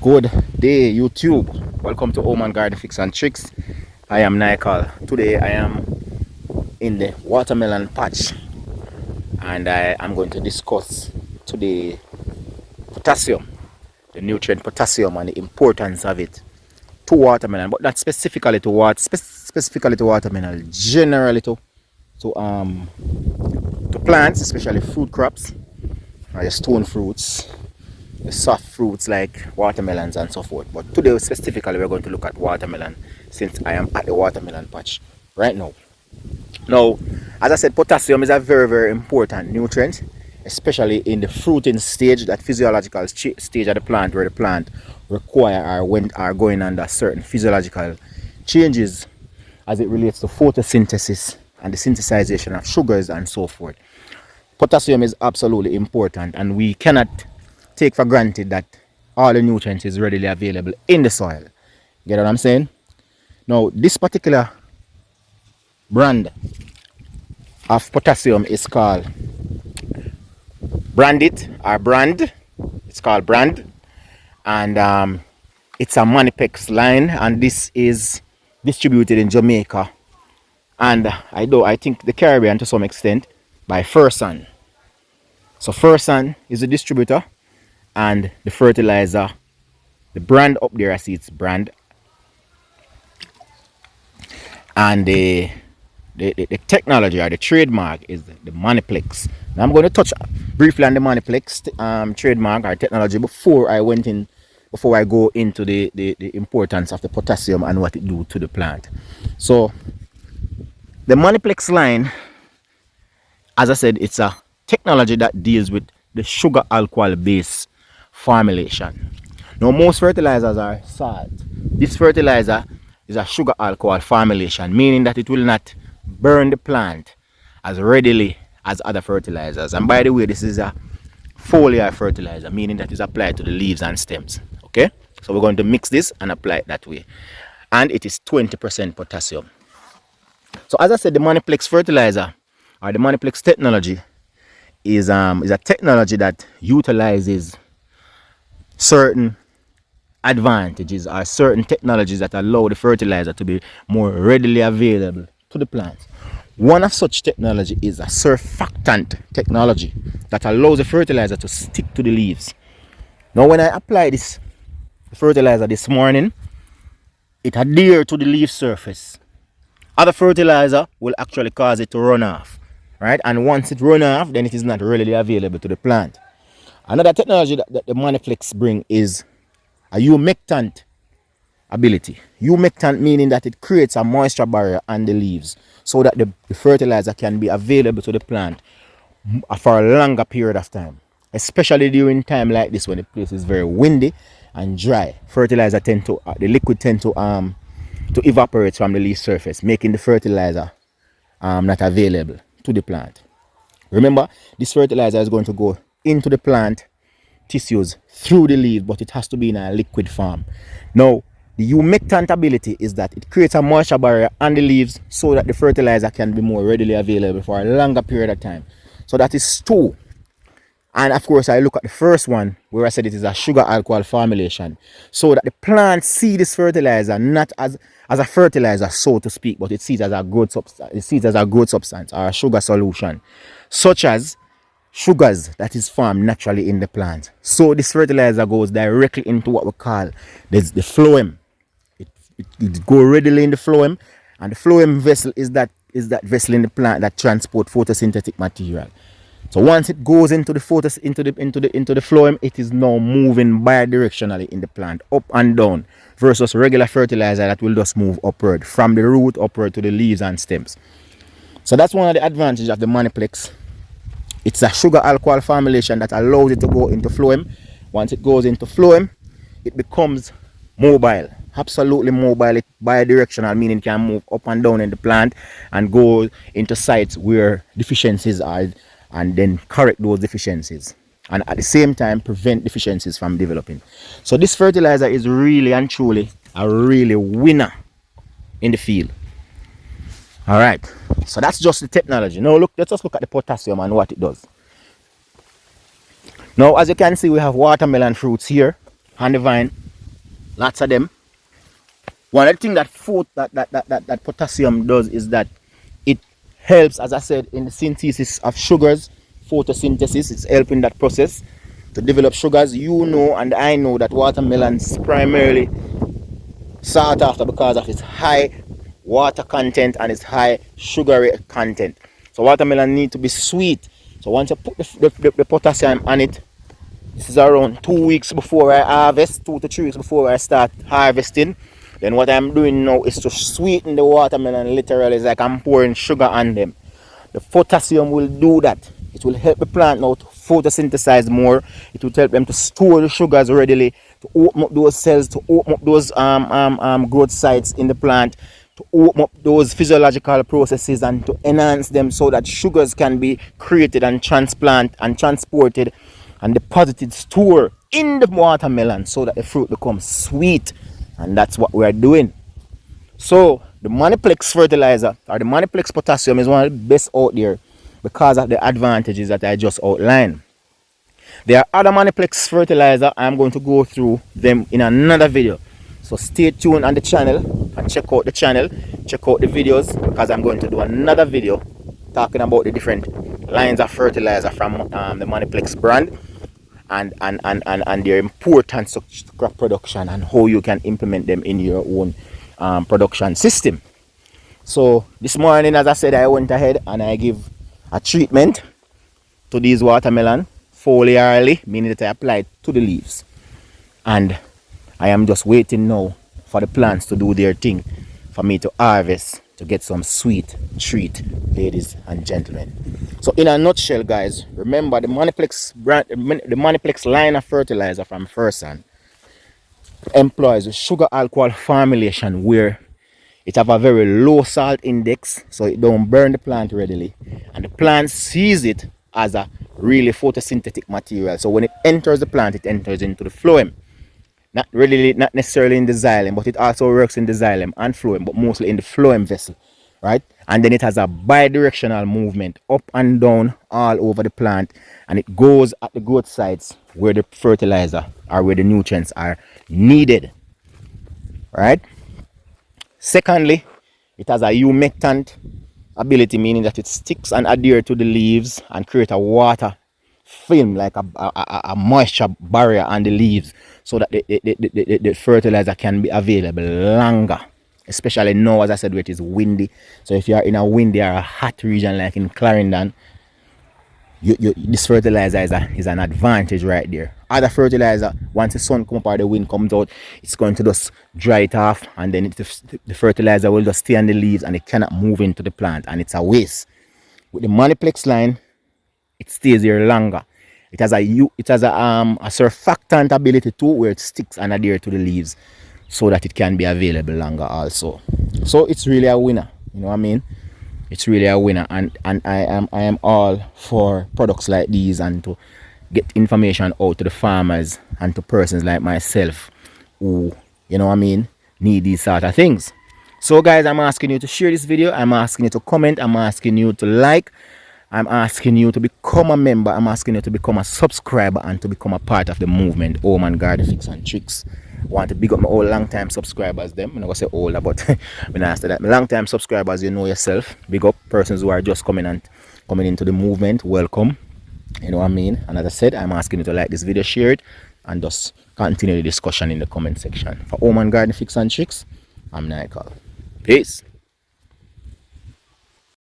Good day, YouTube. Welcome to Home and Garden Fix and Tricks. I am Nicole. Today I am in the watermelon patch and I am going to discuss today potassium, the nutrient potassium and the importance of it to watermelon, but not specifically to watermelon, generally to plants, especially fruit crops, or the stone fruits, the soft fruits like watermelons and so forth. But today specifically we're going to look at watermelon, since I am at the watermelon patch right now. Now, as I said, potassium is a very important nutrient, especially in the fruiting stage, that physiological stage of the plant, where the plant require or when are going under certain physiological changes as it relates to photosynthesis and the synthesization of sugars and so forth. Potassium is absolutely important, and we cannot take for granted that all the nutrients is readily available in the soil. Get what I'm saying? Now, this particular brand of potassium is called Brandit, or Brand. It's called Brand, and it's a Manniplex line, and this is distributed in Jamaica and I think the Caribbean to some extent by Ferson. So Ferson is the distributor, and the fertilizer, the brand up there, I see it's Brand, and the technology or the trademark is the Manniplex. Now I'm going to touch briefly on the Manniplex trademark or technology before I go into the importance of the potassium and what it do to the plant. So the Manniplex line, as I said, it's a technology that deals with the sugar alcohol base formulation. Now, most fertilizers are salt. This fertilizer is a sugar alcohol formulation, meaning that it will not burn the plant as readily as other fertilizers. And by the way, this is a foliar fertilizer, meaning that it's applied to the leaves and stems. Okay, so we're going to mix this and apply it that way, and it is 20% potassium. So as I said, the Manniplex fertilizer or the Manniplex technology is a technology that utilizes certain advantages or certain technologies that allow the fertilizer to be more readily available to the plant. One of such technology is a surfactant technology that allows the fertilizer to stick to the leaves. Now, when I apply this fertilizer this morning, it adheres to the leaf surface. Other fertilizer will actually cause it to run off, right? And once it runs off, then it is not readily available to the plant. Another technology that the Manniplex bring is a humectant ability. Humectant meaning that it creates a moisture barrier on the leaves so that the fertilizer can be available to the plant for a longer period of time, especially during time like this when the place is very windy and dry. Fertilizer the liquid tend to evaporate from the leaf surface, making the fertilizer not available to the plant. Remember, this fertilizer is going to go into the plant tissues through the leaf, but it has to be in a liquid form. Now, the humectant ability is that it creates a moisture barrier on the leaves so that the fertilizer can be more readily available for a longer period of time. So that is 2. And of course, I look at the first one where I said it is a sugar alcohol formulation, so that the plant see this fertilizer not as a fertilizer, so to speak, but it sees it as a growth substance. It sees it as a growth substance or a sugar solution, such as sugars that is formed naturally in the plant. So this fertilizer goes directly into what we call the phloem. It goes readily in the phloem, and the phloem vessel is that vessel in the plant that transport photosynthetic material. So once it goes into the phloem, it is now moving bidirectionally in the plant, up and down, versus regular fertilizer that will just move upward from the root upward to the leaves and stems. So that's one of the advantages of the Manniplex. It's a sugar alcohol formulation that allows it to go into phloem. Once it goes into phloem, it becomes mobile, absolutely mobile. It's bidirectional, meaning it can move up and down in the plant and go into sites where deficiencies are, and then correct those deficiencies, and at the same time prevent deficiencies from developing. So this fertilizer is really and truly a really winner in the field. All right, so that's just the technology. Now let's just look at the potassium and what it does. Now, as you can see, we have watermelon fruits here on the vine. Lots of them. One of the things that that potassium does is that it helps, as I said, in the synthesis of sugars, photosynthesis. It's helping that process to develop sugars. You know, and I know that watermelons primarily sought after because of its high water content and its high sugary content. So watermelon need to be sweet. So once you put the potassium on it, this is around 2 weeks before I harvest, 2 to 3 weeks before I start harvesting. Then what I'm doing now is to sweeten the watermelon. Literally, it's like I'm pouring sugar on them. The potassium will do that. It will help the plant now to photosynthesize more. It will help them to store the sugars readily, to open up those cells, to open up those growth sites in the plant, to open up those physiological processes and to enhance them so that sugars can be created and transplanted and transported and deposited, store in the watermelon so that the fruit becomes sweet. And that's what we're doing. So the Manniplex fertilizer or the Manniplex potassium is one of the best out there because of the advantages that I just outlined. There are other Manniplex fertilizer. I'm going to go through them in another video. So stay tuned on the channel and check out the channel, check out the videos, because I'm going to do another video talking about the different lines of fertilizer from the Manniplex brand and their importance to crop production and how you can implement them in your own production system. So this morning, as I said, I went ahead and I give a treatment to these watermelon foliarly, meaning that I applied to the leaves, and I am just waiting now for the plants to do their thing for me to harvest, to get some sweet treat, ladies and gentlemen. So in a nutshell, guys, remember the Manniplex brand, the Manniplex line of fertilizer from Fersan employs a sugar alcohol formulation where it have a very low salt index, so it don't burn the plant readily, and the plant sees it as a really photosynthetic material. So when it enters the plant, it enters into the phloem. Not necessarily in the xylem, but it also works in the xylem and phloem, but mostly in the phloem vessel, right? And then it has a bidirectional movement up and down all over the plant, and it goes at the growth sites where the fertilizer or where the nutrients are needed, right? Secondly, it has a humectant ability, meaning that it sticks and adheres to the leaves and create a water film, like a moisture barrier on the leaves, so that the fertilizer can be available longer, especially now, as I said, where it is windy. So if you are in a windy or a hot region like in Clarendon, this fertilizer is an advantage right there. Other fertilizer, once the sun comes up or the wind comes out, it's going to just dry it off, and then the fertilizer will just stay on the leaves and it cannot move into the plant, and it's a waste. With the Manniplex line, it stays here longer. It has a surfactant ability too, where it sticks and adheres to the leaves so that it can be available longer also. So it's really a winner, you know what I mean? It's really a winner, and I am all for products like these and to get information out to the farmers and to persons like myself who, you know what I mean, need these sort of things. So guys, I'm asking you to share this video, I'm asking you to comment, I'm asking you to like, I'm asking you to become a member, I'm asking you to become a subscriber and to become a part of the movement, Home and Garden Fix and Tricks. I want to big up my old long time subscribers, them. I'm not gonna say older, but when I ask that, my long time subscribers, you know yourself. Big up persons who are just coming into the movement. Welcome. You know what I mean? And as I said, I'm asking you to like this video, share it, and just continue the discussion in the comment section. For Home and Garden Fix and Tricks, I'm Michael. Peace.